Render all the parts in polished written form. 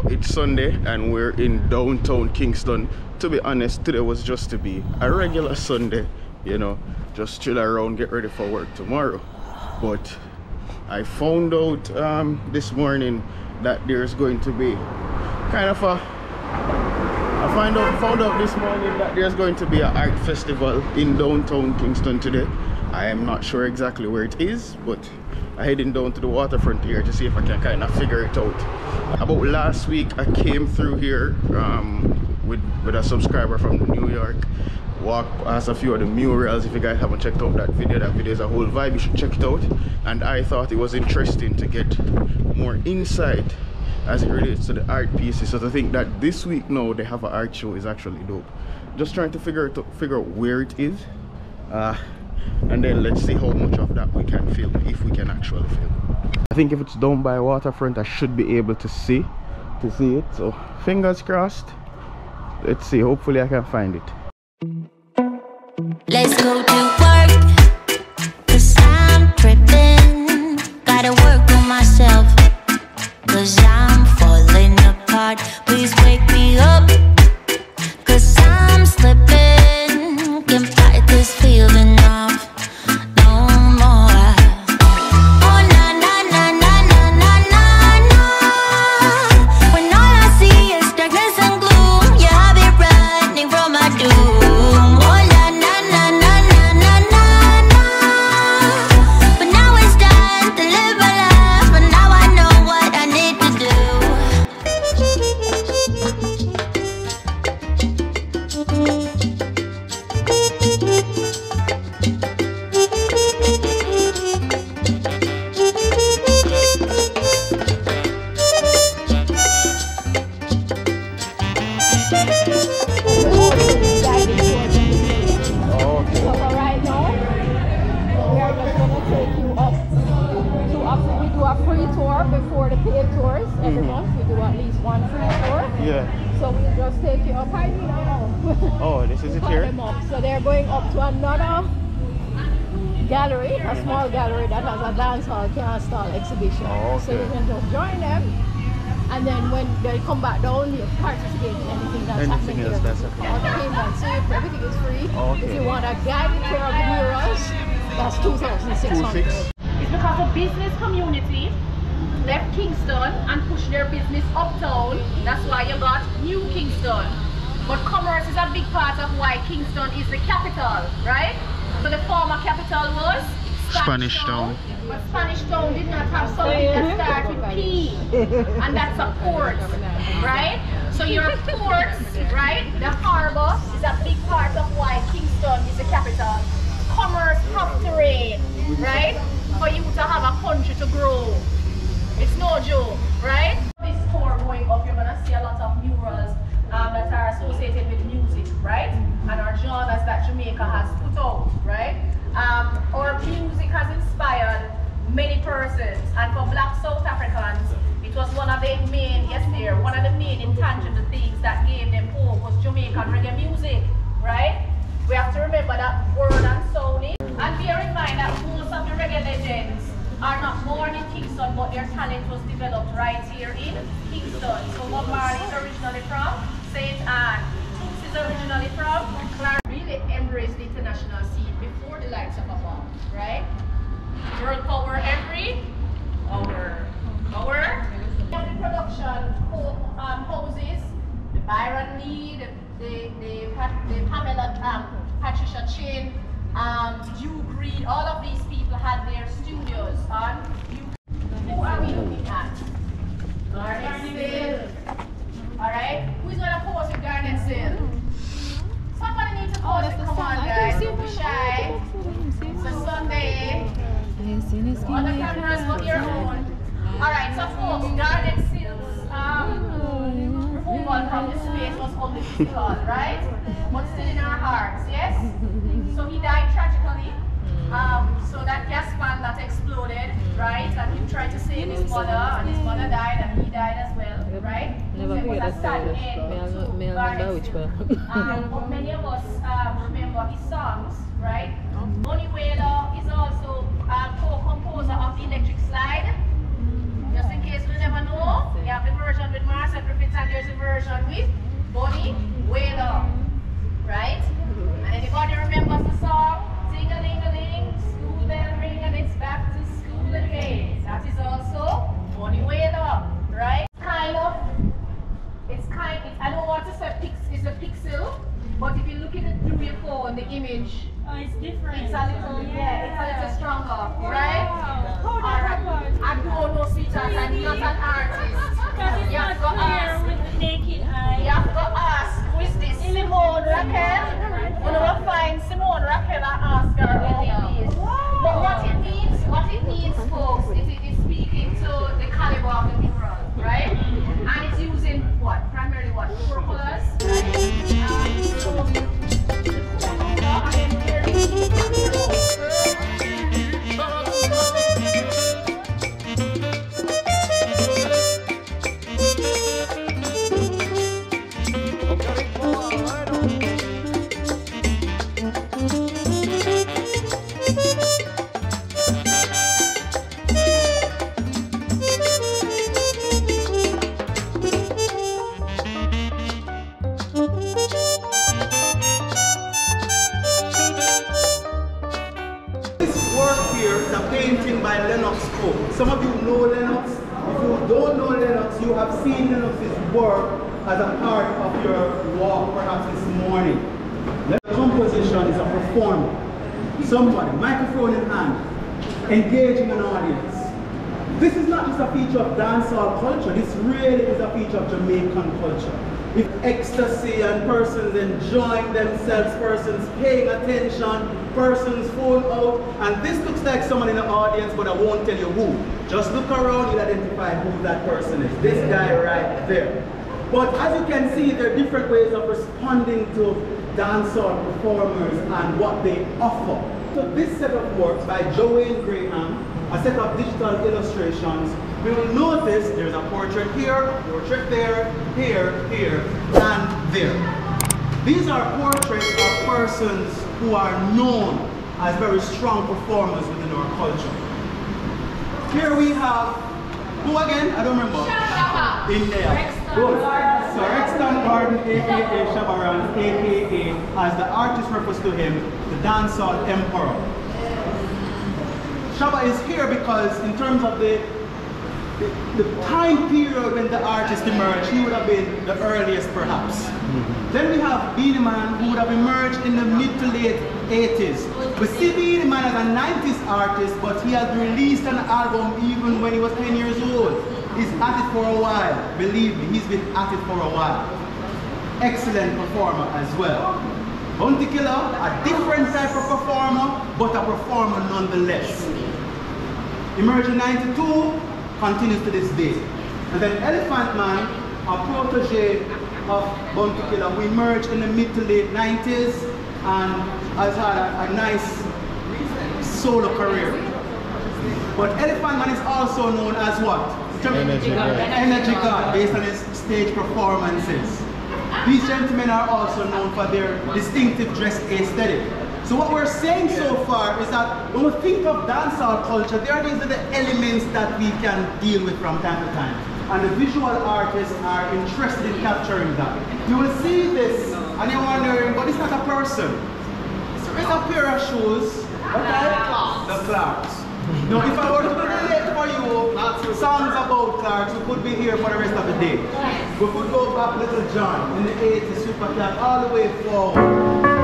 it's Sunday and we're in downtown Kingston. To be honest, today was just to be a regular Sunday, you know, just chill around, get ready for work tomorrow. But I found out this morning that there's going to be kind of a found out this morning that there's going to be an art festival in downtown Kingston today. I am not sure exactly where it is, but I'm heading down to the waterfront here to see if I can kind of figure it out. About last week I came through here with a subscriber from New York, walked past a few of the murals. If you guys haven't checked out that video is a whole vibe, you should check it out. And I thought it was interesting to get more insight as it relates to the art pieces. So to think that this week now they have an art show is actually dope. Just trying to figure out where it is, and then let's see how much of that we can film, if we can actually film. I think if it's down by waterfront I should be able to see it, so fingers crossed. Let's see, hopefully I can find it. Let's go to work, 'cause I'm tripping. Gotta work on myself, 'cause I'm falling apart. Please wake me up, 'cause I'm slipping. Can't fight this feeling off no more. Oh na na na na na na na na. When all I see is darkness and gloom, yeah, I'll be running from my doom. Oh na na na na na na na na. But now it's time to live my life, but now I know what I need to do. So for right now, we are just going to take you up to we do a free tour before the paid tours. Every month we do at least one free tour. Yeah. So we'll just take you up. I mean, Oh, this is it here? So they're going up to another gallery, a small gallery that has a dance hall, can stall exhibition. Oh, So okay. you can just join them. And then when they come back down, you participate in anything that's Anything happening else here. that's happening. All the payments, everything is free. Okay. If you want a guided tour of the murals, that's 2,600. It's because the business community left Kingston and pushed their business uptown. That's why you got New Kingston. But commerce is a big part of why Kingston is the capital, right? So the former capital was Spanish Town. But Spanish Town did not have something that starts with P, and that's a port, right? So your ports, right? The harbor is a big part of why Kingston is the capital. Commerce have to reign, right? For you to have a country to grow. It's no joke, right? This tour going up, you're gonna see a lot of murals that are associated with music, right? And our genres that Jamaica has put out, right? Our music has inspired many persons, and for Black South Africans, it was one of the main, one of the main intangible things that gave them hope was Jamaican reggae music, right? We have to remember that word and sound it. And bear in mind that most of the reggae legends are not born in Kingston, but their talent was developed right here in Kingston. So Bob Marley is originally from St. Anne. Toots is originally from Clark. Really embraced the international scene before the likes of a bomb, right? World power every hour. The production houses, the Byron Lee, the Pamela Patricia Chin, Duke Reed, all of these people had their studios on Who are we looking at? Garnet Sill. Alright? Who's gonna pose with Garnet Sill? Somebody needs to pose it. Come on guys, don't be shy. It's a Sunday. All the cameras on your own. Alright, so folks, Garnet Sill's removal from the space was only physical, right? But still in our hearts, yes? So he died tragically. So that gas pan that exploded, right? And he tried to save his mother, and his mother died, and he died as well, right? Never So it was a sad end to Garnet Sill. But many of us remember his songs, right? Money Whaler is also co-composer of the Electric Slide. Just in case we never know, you have the version with Mars Sacrifice version with Bonnie Whaler, right? And anybody remembers the song? Sing-a-ling-a-ling, school bell ring, and it's back to school again. That is also Bonnie Whaler, right? I don't want to say it's a pixel, but if you look at it through your phone, the image, it's different. It's a little, it's a little stronger, right? How Alright. I don't know, sweetheart, I'm not an artist. You have to ask. With the naked eye. You have to ask, who is this? Simone Raquel? When we find Simone Raquel and ask her what it is. But what it means, folks, it is speaking to the caliber of the mineral, right? And it's using what? Primarily what? 4 colors, Some of you know Lennox. If you don't know Lennox, you have seen Lennox's work as a part of your walk perhaps this morning. The composition is a performer. Somebody, microphone in hand, engaging an audience. This is not just a feature of dancehall culture, this really is a feature of Jamaican culture. With ecstasy and persons enjoying themselves, persons paying attention, persons phone out, and this looks like someone in the audience, but I won't tell you who. Just look around, you'll identify who that person is. This guy right there. But as you can see, there are different ways of responding to dancehall performers and what they offer. So this set of works by Joanne Graham, a set of digital illustrations, we will notice there's a portrait here, a portrait there, here, and there. These are portraits of persons who are known as very strong performers within our culture. Here we have, who again? I don't remember. Shabba. In there. Good. So Rexton Gordon, aka Shabba, aka, as the artist refers to him, the dancehall emperor. Shabba is here because in terms of the time period when the artist emerged, he would have been the earliest perhaps. Then we have Beenie Man, who would have emerged in the mid to late 80s. We see Beenie Man as a 90s artist, but he has released an album even when he was 10 years old. He's at it for a while. Believe me, he's been at it for a while. Excellent performer as well. Bounty Killer, a different type of performer, but a performer nonetheless. Emerged in 92, continues to this day. And then Elephant Man, a protege of Bounty Killer, who emerged in the mid to late 90s and has had a nice solo career. But Elephant Man is also known as what? Energy God. Energy God, based on his stage performances. These gentlemen are also known for their distinctive dress aesthetic. So what we're saying so far is that when we think of dancehall culture, there are these little elements that we can deal with from time to time. And the visual artists are interested in capturing that. You will see this and you're wondering, but it's not a person. It's a pair of shoes. Okay? The Clarks. Now if I were to relate for you songs about Clarks, we could be here for the rest of the day. We could go back Little John in the 80s, Super Cat, all the way forward.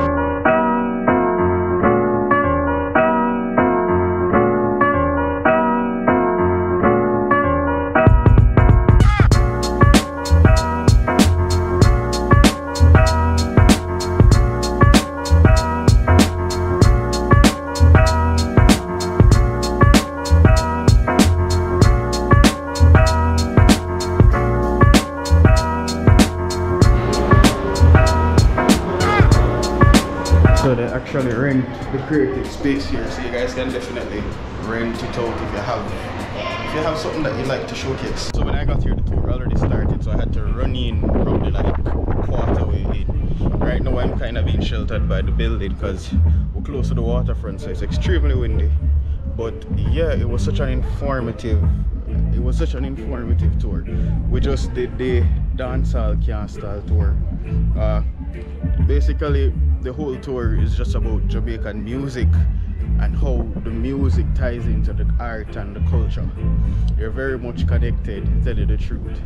So they actually rent the creative space here, so you guys can definitely rent it out if you have something that you like to showcase. So when I got here, the tour already started, so I had to run in probably like a quarter way in. Right now I'm kind of being sheltered by the building because we're close to the waterfront, so it's extremely windy. But yeah, it was such an informative tour. We just did the dancehall can't stall tour. Basically, the whole tour is just about Jamaican music and how the music ties into the art and the culture. You're very much connected, to tell you the truth.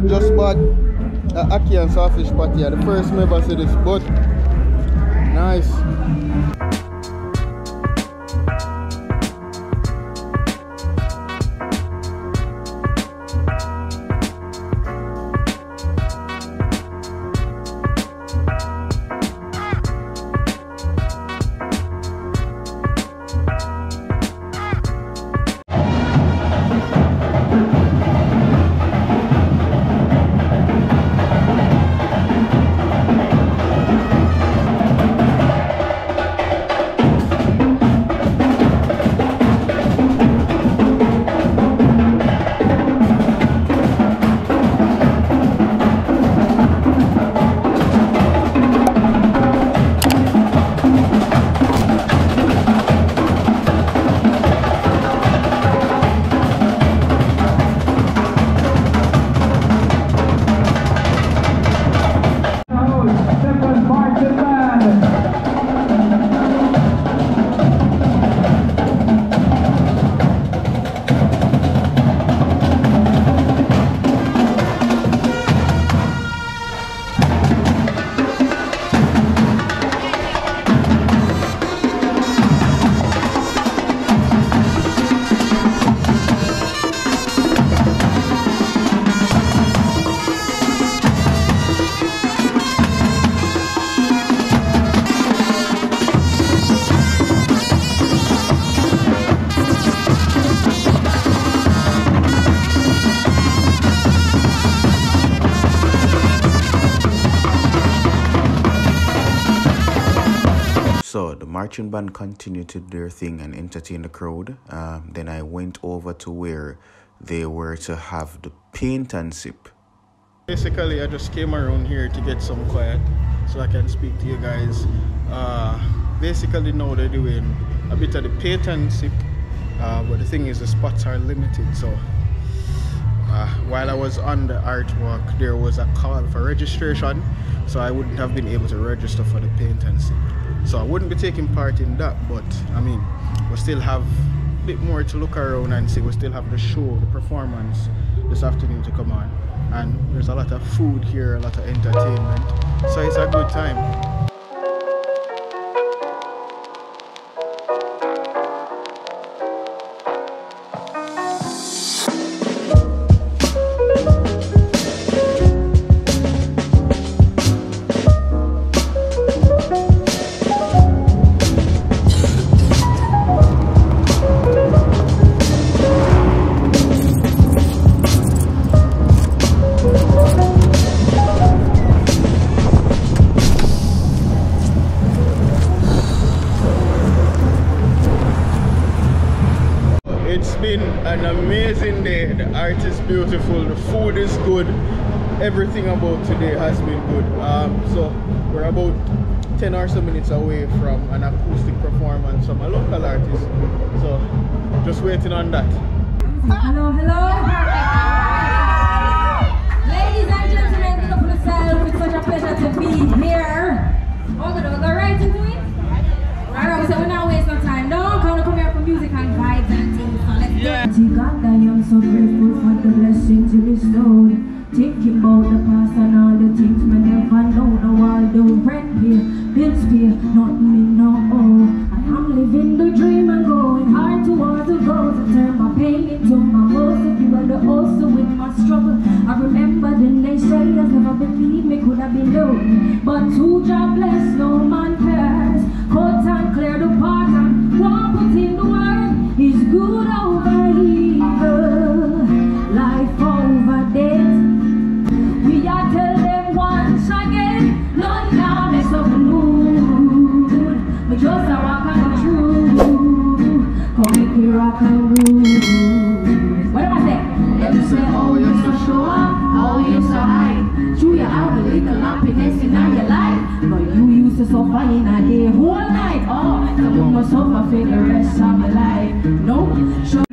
Just bought the ackee and sausage patty. The first member said this, but nice. So the marching band continued to do their thing and entertain the crowd. Then I went over to where they were to have the paint and sip. Basically, I just came around here to get some quiet so I can speak to you guys. Basically now they're doing a bit of the paint and sip, but the thing is the spots are limited. So while I was on the artwork, there was a call for registration, so I wouldn't have been able to register for the paint and sip. So I wouldn't be taking part in that, but I mean, we still have a bit more to look around and see. We still have the show, the performance this afternoon to come on. And there's a lot of food here, a lot of entertainment. So it's a good time. It's been an amazing day. The art is beautiful, the food is good, everything about today has been good. So we're about 10 or so minutes away from an acoustic performance from a local artist. So just waiting on that. Hello, hello. Ladies and gentlemen, pick up yourself. It's such a pleasure to be here. Oh, we're gonna go right into it. Alright, so we're not wasting time. No, come here for music and vibes and things. So let's go. God, I am so grateful for the blessings you bestowed. Thinking about the past and all the things we never know. No, all the rent here, bills pay, nothing me no owe. I am living the dream and going hard towards the goals. I turn my pain into my muscle. You are the also with my struggle. I remember the naysayers never believed me could have been low. But to God bless, no man cares. Cut and clear the path and walk and go through. Come make me rock and groove. What am I saying? Them say, oh, you so show up, oh, you so high. True, you have a little happiness in your life, but you used to suffer in a day, whole night. Oh, so you must suffer for the rest of your life. No, show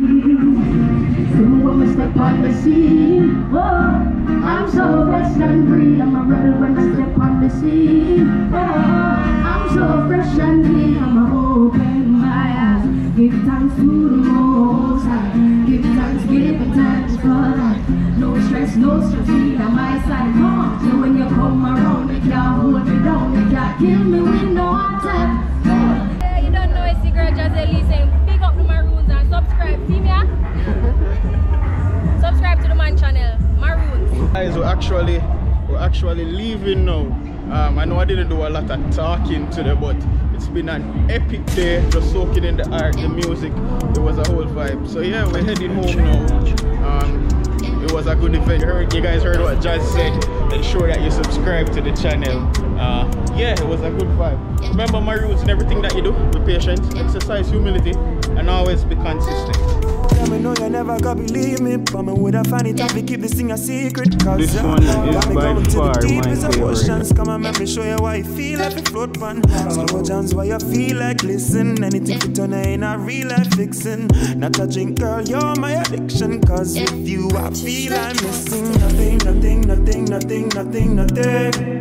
when we step on the scene. Oh, I'm so fresh and free. I'm a rebel when I step on the scene. Oh, I'm so fresh and clean. I'm a open my eyes. Give thanks to the Most High. Give thanks for that. No stress, need on my side. Come on, so when you come around, you can't hold me down. You can't kill me with no attack. Yeah, you don't know it's the girl Jazzaddicts saying, pick up the Maroons and subscribe. See me? Subscribe to the man channel, Maroon. Guys, we're actually leaving now. I know I didn't do a lot of talking today, but it's been an epic day, just soaking in the art, the music. It was a whole vibe. So yeah, we're heading home now. It was a good event. You guys heard what Jazz said. Ensure that you subscribe to the channel. Yeah, it was a good vibe. Remember my rules and everything that you do. Be patient, exercise humility, and always be consistent. I know you never gonna believe me, but me would have found it if we keep this thing a secret. Cause this one is by far my favorite. Come on, let me show you why you feel like a float pan. Slow jams why you feel like listen. Anything to turn in a real life fixing. Not a drink, girl, you're my addiction. Cause with you I feel I'm missing nothing.